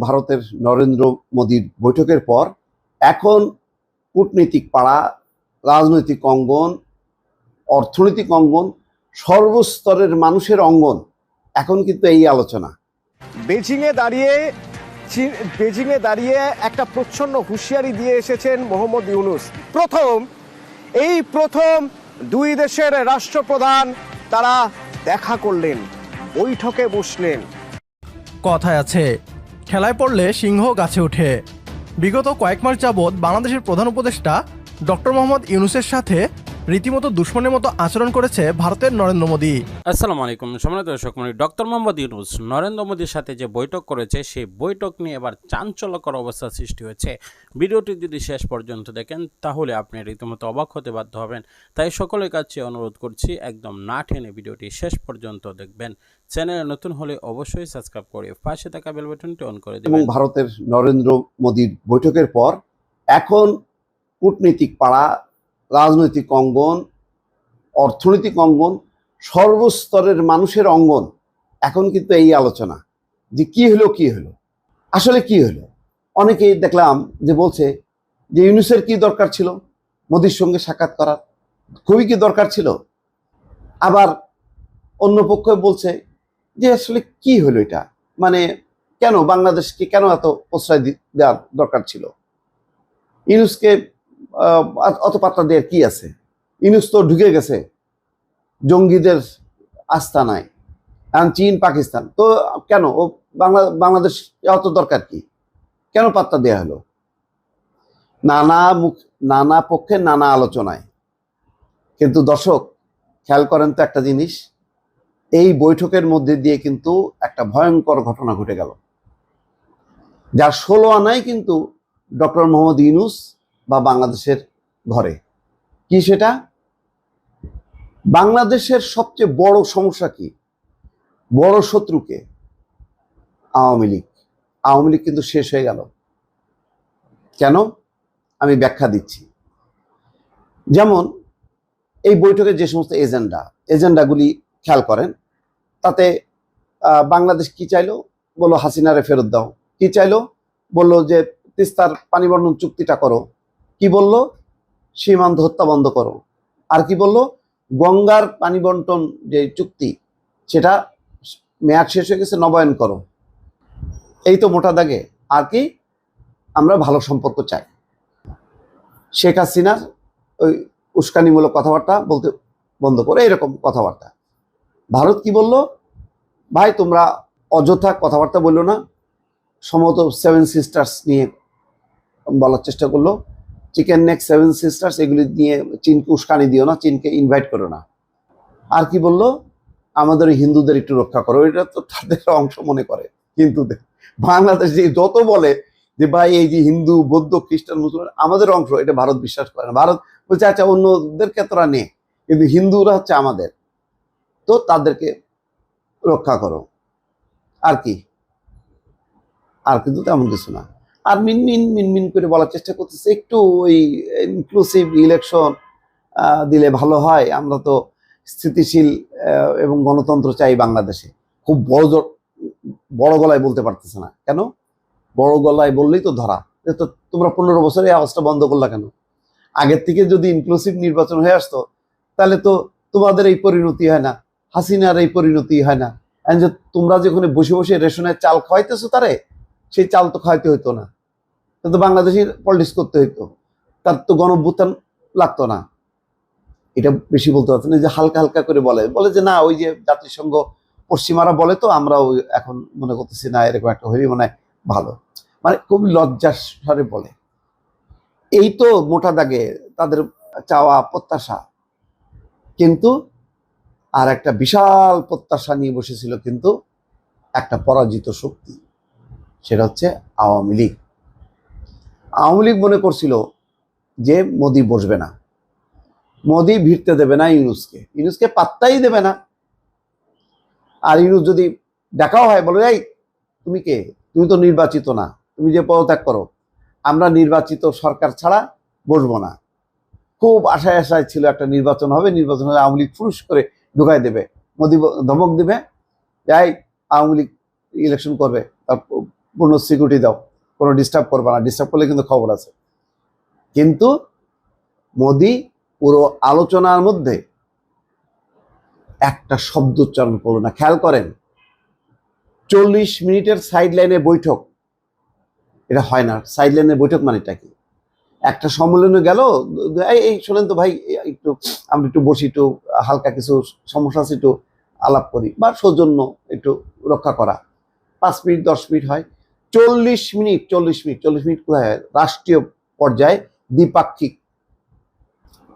ভারতের নরেন্দ্র মোদীর বৈঠকের পর এখন কূটনীতিক পাড়া, রাজনৈতিক অঙ্গন, অর্থনৈতিক অঙ্গন, সর্বস্তরের মানুষের অঙ্গন এখন কিন্তু এই আলোচনা। বেজিংয়ে দাঁড়িয়ে একটা প্রচ্ছন্ন হুঁশিয়ারি দিয়ে এসেছেন মোহাম্মদ ইউনূস। প্রথম দুই দেশের রাষ্ট্রপ্রধান তারা দেখা করলেন, বৈঠকে বসলেন। কথায় আছে, খেলায় পড়লে সিংহ গাছে ওঠে। বিগত কয়েক মাস যাবৎ বাংলাদেশের প্রধান উপদেষ্টা ডক্টর মোহাম্মদ ইউনূসের সাথে রীতিমতো দুশ্মনের মতো আচরণ করেছে ভারতের নরেন্দ্র মোদী। আসসালামু আলাইকুম সম্মানিত দর্শক মণ্ডলী, ডক্টর মোহাম্মদ ইউনূস নরেন্দ্র মোদীর সাথে যে বৈঠক করেছে সেই বৈঠক নিয়ে এবার চাঞ্চল্যকর অবস্থা সৃষ্টি হয়েছে। ভিডিওটি যদি শেষ পর্যন্ত দেখেন তাহলে আপনি রীতিমতো অবাক হতে বাধ্য হবেন। তাই সকলের কাছে অনুরোধ করছি একদম না টেনে ভিডিওটি শেষ পর্যন্ত দেখবেন। চ্যানেলে নতুন হলে অবশ্যই সাবস্ক্রাইব করে পাশে থাকা বেল বাটনটি অন করে দেবেন। এবং ভারতের নরেন্দ্র মোদীর বৈঠকের পর এখন কূটনীতিক পাড়া, রাজনৈতিক অঙ্গন, অর্থনৈতিক অঙ্গন, সর্বস্তরের মানুষের অঙ্গন এখন কিন্তু এই আলোচনা যে কি হলো আসলে কি হলো। অনেকেই দেখলাম যে বলছে যে ইউনূসের কি দরকার ছিল মোদীর সঙ্গে সাক্ষাৎ করার, খুবই কি দরকার ছিল। আবার অন্য পক্ষ বলছে যে আসলে কি হলো এটা, মানে কেন বাংলাদেশকে কেন এত প্রশ্রয় দেওয়ার দরকার ছিল, ইউনূসকে অত পাত্তা দেওয়ার কি আছে, ইউনূস তো ঢুকে গেছে জঙ্গিদের আস্তানায়, চীন পাকিস্তান, তো কেন ও বাংলাদেশ অত দরকার কি, কেন পাত্তা দেওয়া হলো। নানা পক্ষে নানা আলোচনায়। কিন্তু দর্শক খেয়াল করেন তো একটা জিনিস, এই বৈঠকের মধ্যে দিয়ে কিন্তু একটা ভয়ঙ্কর ঘটনা ঘটে গেল, যার 16 আনাই কিন্তু ডক্টর মোহাম্মদ ইউনূস বা বাংলাদেশের ঘরে। কি সেটা? বাংলাদেশের সবচেয়ে বড় সমস্যা কি, বড় শত্রুকে? আওয়ামী লীগ। আওয়ামী লীগ কিন্তু শেষ হয়ে গেল। কেন? আমি ব্যাখ্যা দিচ্ছি। যেমন এই বৈঠকে যে সমস্ত এজেন্ডাগুলি খেয়াল করেন, তাতে বাংলাদেশ কি চাইলো? বললো হাসিনারে ফেরত দাও। কি চাইলো? বললো যে তিস্তার পানি বন্টন চুক্তিটা করো। কি বললো? সীমান্ত হত্যা বন্ধ করো। আর কি বললো? গঙ্গার পানি বন্টন যে চুক্তি সেটা মেয়াদ শেষ হয়ে গেছে, নবায়ন করো। এই তো মোটা দাগে। আর কি? আমরা ভালো সম্পর্ক চাই। শেখ হাসিনার ওই উস্কানিমূলক কথাবার্তা বলতে বন্ধ করে, এরকম কথাবার্তা। ভারত কি বলল? ভাই তোমরা অযথা কথাবার্তা বললো না, সম্ভবত 7 সিস্টার্স নিয়ে বলার চেষ্টা করলো, চিকেন নেক 7 সিস্টার্স, এগুলি নিয়ে চীনকে উস্কানি দিও না, চীনকে ইনভাইট করো না। আর কি বললো? আমাদের হিন্দুদের একটু রক্ষা করো। এটা তো তাদের অংশ মনে করে হিন্দুদের। বাংলাদেশ যে যত বলে যে ভাই এই যে হিন্দু, বৌদ্ধ, খ্রিস্টান, মুসলমান আমাদের অংশ, এটা ভারত বিশ্বাস করে না। ভারত বলছে আচ্ছা অন্যদেরকে তোরা নে, কিন্তু হিন্দুরা হচ্ছে আমাদের, তো তাদেরকে রক্ষা করো। আর কি? আর কিন্তু তেমন কিছু না। আর মিনমিন করে বলার চেষ্টা করতেছে একটু ওই ইনক্লুসিভ ইলেকশন দিলে ভালো হয়, আমরা তো স্থিতিশীল এবং গণতন্ত্র চাই বাংলাদেশে। খুব বড় গলায় বলতে পারতেছে না কেন? বড় গলায় বললেই তো ধরা। তো তোমরা 15 বছরে এই আওয়াজটা বন্ধ করলা কেন? আগের থেকে যদি ইনক্লুসিভ নির্বাচন হয়ে আসতো তাহলে তো তোমাদের এই পরিণতি হয় না, হাসিনার এই পরিণতি হয় না। যে তোমরা যেখানে বসে বসে রেশনের চাল খাওয়াইতেছো তারে, সেই চাল তো খাওয়াইতে হইতো না, তো বাংলাদেশের পলিটিক্স করতে হইতো, তার তো গণঅভ্যুত্থান লাগতো না। এটা বেশি বলতে পারছে না, যে হালকা হালকা করে বলে যে না ওই যে জাতিসংঘ পশ্চিমারা বলে, তো আমরাও এখন মনে করতেছি না এরকম একটা হইলে মনে হয় ভালো, মানে খুব লজ্জার স্বরে বলে। এই তো মোটা দাগে তাদের চাওয়া প্রত্যাশা। কিন্তু আর একটা বিশাল প্রত্যাশা নিয়ে বসেছিল কিন্তু একটা পরাজিত শক্তি, সেটা হচ্ছে আওয়ামী লীগ। আওয়ামী লীগ মনে করছিল যে মোদি বসবে না, মোদি ভিড়তে দেবে না ইউনূসকে পাত্তাই দেবে না। আর ইউনূস যদি দেখাও হয়, বলে এই তুমি কে, তুমি তো নির্বাচিত না, তুমি যে পদত্যাগ করো, আমরা নির্বাচিত সরকার ছাড়া বসবো না। খুব আশায় ছিল একটা নির্বাচন হবে, নির্বাচন হলে আওয়ামী লীগ ফুরুস করে ঢুকাই দেবে, মোদি ধমক দিবে, যাই আওয়ামী লীগ ইলেকশন করবে, পূর্ণ সিকিউরিটি দাও, কোনো ডিস্টার্ব করবে না, ডিস্টার্ব করলে কিন্তু খবর আছে। কিন্তু মোদি পুরো আলোচনার মধ্যে একটা শব্দ উচ্চারণ করলো না। খেয়াল করেন, 40 মিনিটের সাইড লাইনে বৈঠক, এটা হয় না। সাইড লাইনে বৈঠক মানেটা কি? একটা সম্মেলনে গেল, এই শোনেন তো ভাই, আমরা একটু বসি, একটু হালকা কিছু সমস্যা আছে, একটু আলাপ করি, বা সৌজন্য একটু রক্ষা করা, 5 মিনিট 10 মিনিট হয়। 40 মিনিট কোথায় হয়? রাষ্ট্রীয় পর্যায়ে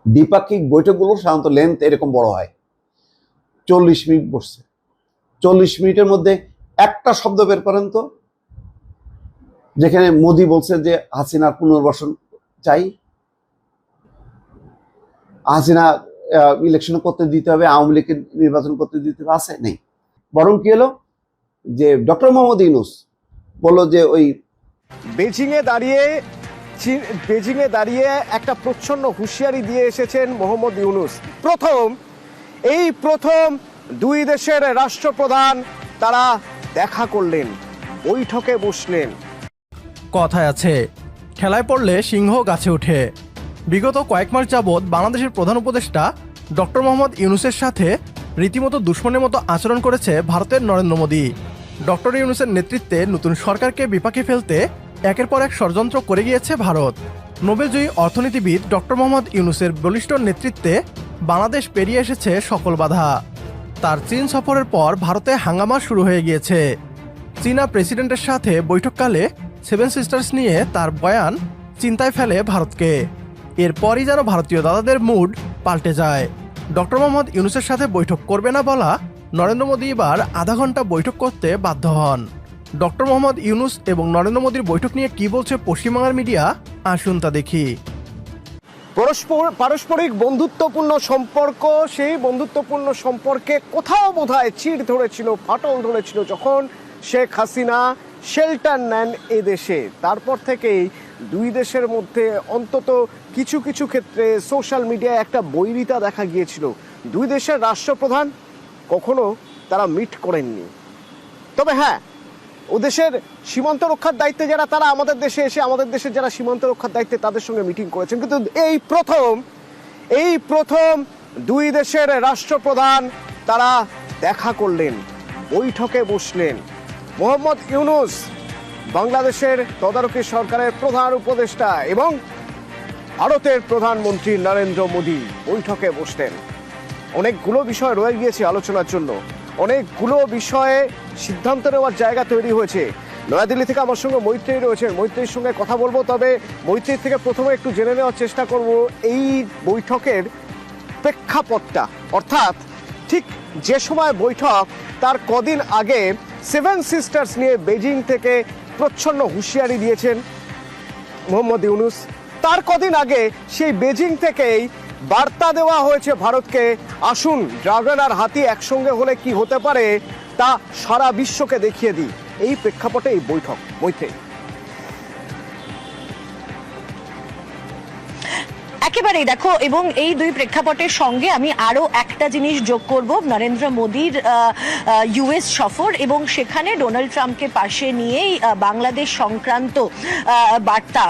দ্বিপাক্ষিক বৈঠকগুলো সাধারণত লেন্থ এরকম বড় হয়। 40 মিনিট বসছে, 40 মিনিটের মধ্যে একটা শব্দ বের করেন তো, যেখানে মোদি বলছে যে হাসিনার পুনর্বাসন চাই, হাসিনা ইলেকশন করতে দিতে হবে, আওয়ামী লীগকে নির্বাচন করতে দিতে হবে, আছে? নেই। বরং কি হলো যে ডক্টর মোহাম্মদ ইউনূস বললো যে ওই বেজিংয়ে দাঁড়িয়ে একটা প্রচ্ছন্ন হুঁশিয়ারি দিয়ে এসেছেন মোহাম্মদ ইউনূস। প্রথম দুই দেশের রাষ্ট্রপ্রধান তারা দেখা করলেন, বৈঠকে বসলেন। কথায় আছে, খেলায় পড়লে সিংহ গাছে ওঠে। বিগত কয়েক মাস যাবৎ বাংলাদেশের প্রধান উপদেষ্টা ডক্টর মোহাম্মদ ইউনূসের সাথে রীতিমতো দুশ্মনের মতো আচরণ করেছে ভারতের নরেন্দ্র মোদী। ডক্টর ইউনূসের নেতৃত্বে নতুন সরকারকে বিপাকে ফেলতে একের পর এক ষড়যন্ত্র করে গিয়েছে ভারত। নোবেলজয়ী অর্থনীতিবিদ ডক্টর মোহাম্মদ ইউনূসের বলিষ্ঠ নেতৃত্বে বাংলাদেশ পেরিয়ে এসেছে সকল বাধা। তার চীন সফরের পর ভারতে হাঙ্গামা শুরু হয়ে গিয়েছে। চীনা প্রেসিডেন্টের সাথে বৈঠককালে 7 সিস্টার্স নিয়ে তার বয়ান চিন্তায় ফেলে ভারতকে। এরপরই যেন ভারতীয় দাদাদের মুড পাল্টে যায়। ডক্টর মোহাম্মদ ইউনূসের সাথে বৈঠক করবে না বলা নরেন্দ্র মোদী এবার আধা ঘন্টা বৈঠক করতে বাধ্য হন। ডক্টর মোহাম্মদ ইউনূস এবং নরেন্দ্র মোদীর বৈঠক নিয়ে কি বলছে পশ্চিমবাংলার মিডিয়া, আসুন তা দেখি। পারস্পরিক বন্ধুত্বপূর্ণ সম্পর্ক, সেই বন্ধুত্বপূর্ণ সম্পর্কে কোথাও বোধহয় চিড় ধরেছিল, ফাটল ধরেছিল যখন শেখ হাসিনা শেল্টার নেন এ দেশে। তারপর থেকেই দুই দেশের মধ্যে অন্তত কিছু কিছু ক্ষেত্রে সোশ্যাল মিডিয়ায় একটা বৈরিতা দেখা গিয়েছিল। দুই দেশের রাষ্ট্রপ্রধান কখনো তারা মিট করেননি। তবে হ্যাঁ, ও দেশের সীমান্ত রক্ষার দায়িত্বে যারা, তারা আমাদের দেশে এসে আমাদের দেশের যারা সীমান্ত রক্ষার দায়িত্বে তাদের সঙ্গে মিটিং করেছেন। কিন্তু এই প্রথম দুই দেশের রাষ্ট্রপ্রধান তারা দেখা করলেন, বৈঠকে বসলেন। মোহাম্মদ ইউনূস, বাংলাদেশের তদারকি সরকারের প্রধান উপদেষ্টা, এবং ভারতের প্রধানমন্ত্রী নরেন্দ্র মোদী বৈঠকে বসলেন। অনেকগুলো বিষয় রয়ে গিয়েছে আলোচনার জন্য, অনেকগুলো বিষয়ে সিদ্ধান্ত নেওয়ার জায়গা তৈরি হয়েছে। নয়াদিল্লি থেকে আমার সঙ্গে মৈত্রী রয়েছেন, মৈত্রীর সঙ্গে কথা বলবো। তবে মৈত্রীর থেকে প্রথমে একটু জেনে নেওয়ার চেষ্টা করব এই বৈঠকের প্রেক্ষাপটটা, অর্থাৎ ঠিক যে সময় বৈঠক তার কদিন আগে 7 সিস্টার্স নিয়ে বেজিং থেকে প্রচ্ছন্ন হুঁশিয়ারি দিয়েছেন মোহাম্মদ ইউনূস। তার কদিন আগে সেই বেজিং থেকেই বার্তা দেওয়া হয়েছে ভারতকে, আসুন ড্রাগন আর হাতি একসঙ্গে হলে কি হতে পারে তা সারা বিশ্বকে দেখিয়ে দিই। এই প্রেক্ষাপটে এই বৈঠক। মৈত্রী, একেবারেই দেখো, এবং এই দুই প্রেক্ষাপটের সঙ্গে আমি আরো একটা জিনিস যোগ করব, নরেন্দ্র মোদীর ইউএস সফর এবং সেখানে ডোনাল্ড ট্রাম্পকে পাশে নিয়েই বাংলাদেশ সংক্রান্ত বার্তা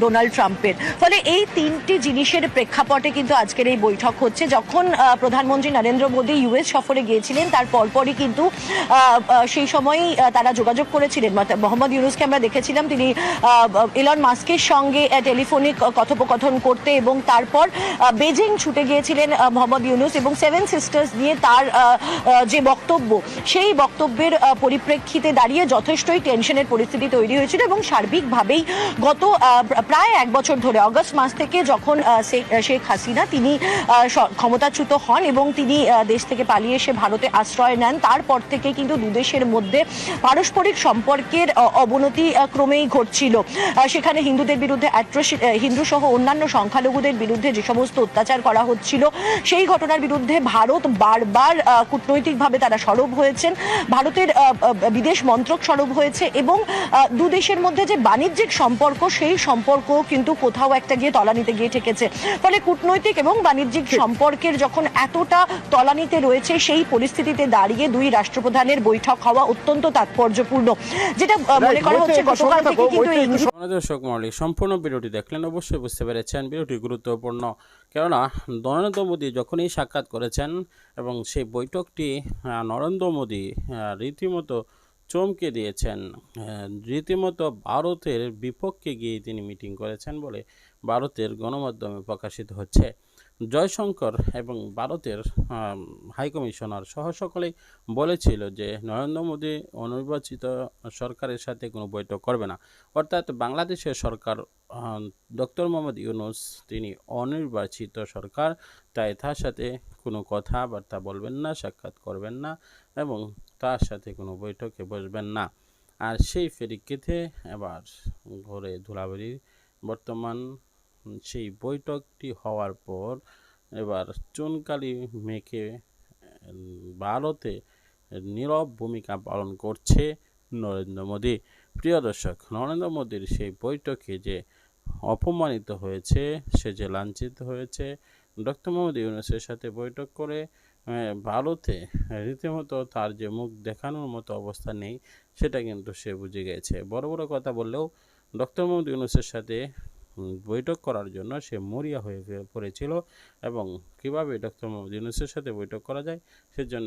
ডোনাল্ড ট্রাম্পের। ফলে এই তিনটি জিনিসের প্রেক্ষাপটে কিন্তু আজকের এই বৈঠক হচ্ছে। যখন প্রধানমন্ত্রী নরেন্দ্র মোদী ইউএস সফরে গিয়েছিলেন তার পরপরই কিন্তু সেই সময়ই তারা যোগাযোগ করেছিলেন। মোহাম্মদ ইউনূসকে আমরা দেখেছিলাম তিনি ইলন মাস্কের সঙ্গে টেলিফোনিক কথোপকথন করতে, এবং তারপর বেজিং ছুটে গিয়েছিলেন মোহাম্মদ ইউনূস, এবং 7 সিস্টার্স নিয়ে তার যে বক্তব্য, সেই বক্তব্যের পরিপ্রেক্ষিতে দাঁড়িয়ে যথেষ্টই টেনশনের পরিস্থিতি তৈরি হয়েছিল। এবং সার্বিকভাবেই গত প্রায় 1 বছর ধরে, অগস্ট মাস থেকে যখন শেখ হাসিনা তিনি ক্ষমতাচ্যুত হন এবং তিনি দেশ থেকে পালিয়ে এসে ভারতে আশ্রয় নেন, তারপর থেকে কিন্তু দুদেশের মধ্যে পারস্পরিক সম্পর্কের অবনতি ক্রমেই ঘটছিল। সেখানে হিন্দুদের বিরুদ্ধে হিন্দু সহ অন্যান্য সংখ্যালঘুদের হিন্দুদের বিরুদ্ধে যে সমস্ত অত্যাচার করা হচ্ছিল সেই ঘটনার বিরুদ্ধে ভারত বারবার কূটনৈতিকভাবে তারা সরব হয়েছেন, ভারতের বিদেশ মন্ত্রক সরব হয়েছে এবং দু দেশের মধ্যে যে বাণিজ্যিক সম্পর্ক সেই সম্পর্ক কিন্তু কোথাও একটা গিয়ে তলানিতে গিয়ে ঠেকেছে। ফলে কূটনৈতিক এবং বাণিজ্যিক সম্পর্কের যখন এতটা তলানিতে রয়েছে সেই পরিস্থিতিতে দাঁড়িয়ে দুই রাষ্ট্রপ্রধানের বৈঠক হওয়া অত্যন্ত তাৎপর্যপূর্ণ, যেটা মনে করা হচ্ছে গতকাল থেকে কিন্তু এই দর্শক মণ্ডলী, সম্পূর্ণ ভিডিওটি দেখলেন অবশ্যই বুঝতে পেরেছেন ভিডিওটি গুরুত্বপূর্ণ, কেননা নরেন্দ্র মোদী যখনই সাক্ষাৎ করেছেন এবং সেই বৈঠকটি নরেন্দ্র মোদী রীতিমতো চমকে দিয়েছেন, রীতিমতো ভারতের বিপক্ষে গিয়ে তিনি মিটিং করেছেন বলে ভারতের গণমাধ্যমে প্রকাশিত হচ্ছে। জয়শঙ্কর এবং ভারতের হাইকমিশনার সহ সকলেই বলেছিল যে নরেন্দ্র মোদী অনির্বাচিত সরকারের সাথে কোনো বৈঠক করবে না, অর্থাৎ বাংলাদেশের সরকার ডক্টর মোহাম্মদ ইউনূস তিনি অনির্বাচিত সরকার, তাই তার সাথে কোনো কথাবার্তা বলবেন না, সাক্ষাৎ করবেন না এবং তার সাথে কোনো বৈঠকে বসবেন না। আর সেই প্রেক্ষিতে এবার ঘরে ধুলাবাড়ি বর্তমান সেই বৈঠকটি হওয়ার পর এবার চুনকালি মেখে ভারতে নীরব ভূমিকা পালন করছে নরেন্দ্র মোদী। প্রিয় দর্শক, নরেন্দ্র মোদীর সেই বৈঠকে যে অপমানিত হয়েছে, সে যে লাঞ্ছিত হয়েছে, ডক্টর মোহাম্মদ ইউনূসের সাথে বৈঠক করে ভারতে রীতিমতো তার যে মুখ দেখানোর মতো অবস্থা নেই সেটা কিন্তু সে বুঝে গেছে। বড় বড় কথা বললেও ডক্টর মোহাম্মদ ইউনূসের সাথে বৈঠক করার জন্য সে মরিয়া হয়ে পড়েছিল এবং কীভাবে ডক্টর মোহাম্মদ ইউনূসের সাথে বৈঠক করা যায় সেজন্য